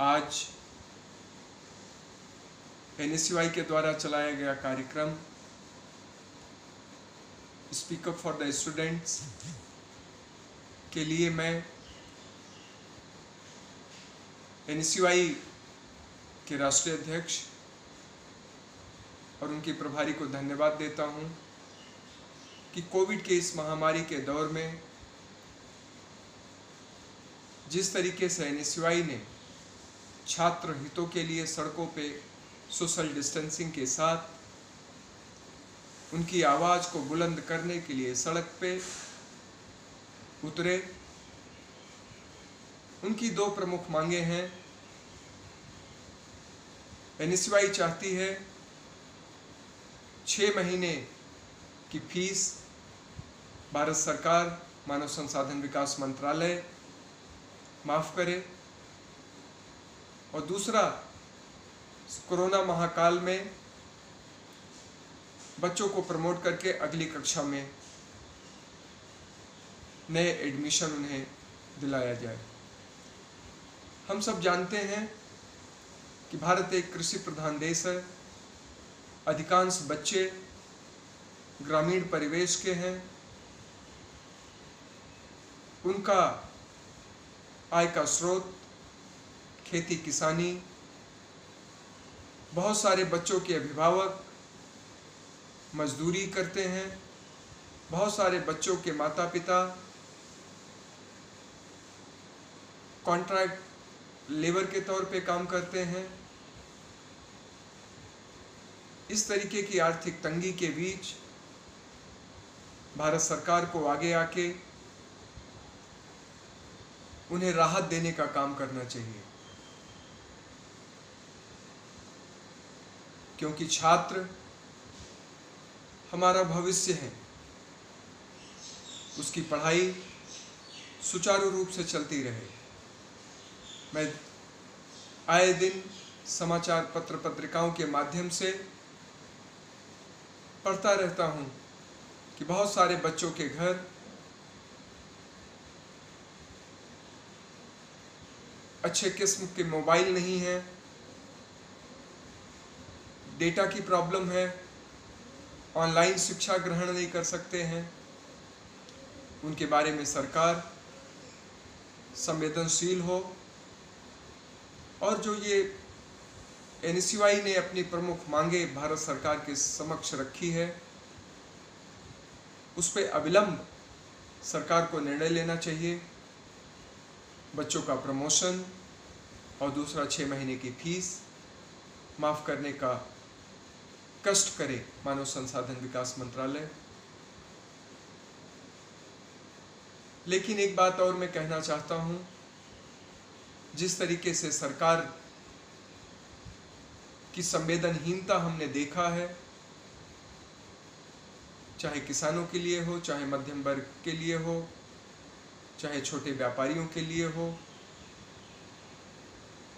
आज NSUI के द्वारा चलाया गया कार्यक्रम speak up for the students के लिए मैं NSUI के राष्ट्रीय अध्यक्ष और उनकी प्रभारी को धन्यवाद देता हूं कि कोविड के इस महामारी के दौर में जिस तरीके से NSUI ने छात्र हितों के लिए सड़कों पे सोशल डिस्टेंसिंग के साथ उनकी आवाज़ को बुलंद करने के लिए सड़क पे उतरे। उनकी दो प्रमुख मांगे हैं। NSUI चाहती है 6 महीने की फीस भारत सरकार मानव संसाधन विकास मंत्रालय माफ करे, और दूसरा कोरोना महाकाल में बच्चों को प्रमोट करके अगली कक्षा में नए एडमिशन उन्हें दिलाया जाए। हम सब जानते हैं कि भारत एक कृषि प्रधान देश है। अधिकांश बच्चे ग्रामीण परिवेश के हैं। उनका आय का स्रोत खेती किसानी। बहुत सारे बच्चों के अभिभावक मजदूरी करते हैं। बहुत सारे बच्चों के माता पिता कॉन्ट्रैक्ट लेबर के तौर पे काम करते हैं। इस तरीके की आर्थिक तंगी के बीच भारत सरकार को आगे आके उन्हें राहत देने का काम करना चाहिए, क्योंकि छात्र हमारा भविष्य है। उसकी पढ़ाई सुचारू रूप से चलती रहे। मैं आए दिन समाचार पत्र पत्रिकाओं के माध्यम से पढ़ता रहता हूं कि बहुत सारे बच्चों के घर अच्छे किस्म के मोबाइल नहीं है, डेटा की प्रॉब्लम है, ऑनलाइन शिक्षा ग्रहण नहीं कर सकते हैं। उनके बारे में सरकार संवेदनशील हो और जो ये NSUI ने अपनी प्रमुख मांगे भारत सरकार के समक्ष रखी है, उस पर अविलंब सरकार को निर्णय लेना चाहिए। बच्चों का प्रमोशन और दूसरा 6 महीने की फीस माफ करने का कष्ट करे मानव संसाधन विकास मंत्रालय। लेकिन एक बात और मैं कहना चाहता हूं, जिस तरीके से सरकार की संवेदनहीनता हमने देखा है, चाहे किसानों के लिए हो, चाहे मध्यम वर्ग के लिए हो, चाहे छोटे व्यापारियों के लिए हो।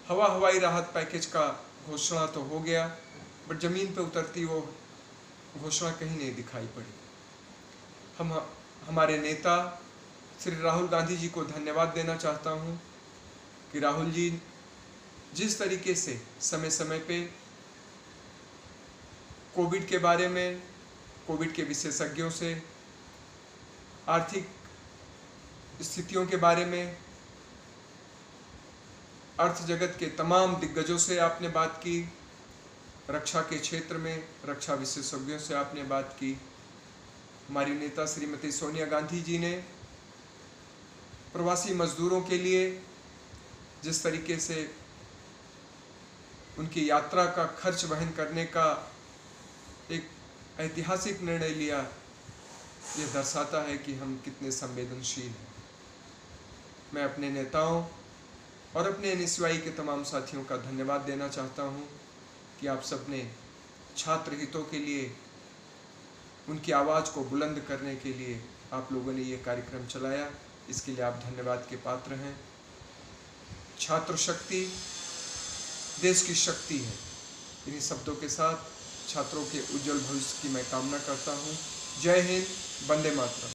हवाई राहत पैकेज का घोषणा तो हो गया, बट जमीन पे उतरती वो घोषणा कहीं नहीं दिखाई पड़ी। हमारे नेता श्री राहुल गांधी जी को धन्यवाद देना चाहता हूं कि राहुल जी जिस तरीके से समय समय पे कोविड के बारे में, कोविड के विशेषज्ञों से, आर्थिक स्थितियों के बारे में, अर्थ जगत के तमाम दिग्गजों से आपने बात की, रक्षा के क्षेत्र में रक्षा विशेषज्ञों से आपने बात की। हमारी नेता श्रीमती सोनिया गांधी जी ने प्रवासी मजदूरों के लिए जिस तरीके से उनकी यात्रा का खर्च वहन करने का एक ऐतिहासिक निर्णय लिया, यह दर्शाता है कि हम कितने संवेदनशील हैं। मैं अपने नेताओं और अपने NSUI के तमाम साथियों का धन्यवाद देना चाहता हूं कि आप सबने छात्र हितों के लिए, उनकी आवाज़ को बुलंद करने के लिए आप लोगों ने ये कार्यक्रम चलाया। इसके लिए आप धन्यवाद के पात्र हैं। छात्र शक्ति देश की शक्ति है। इन्हीं शब्दों के साथ छात्रों के उज्जवल भविष्य की मैं कामना करता हूँ। जय हिंद, वंदे मातरम।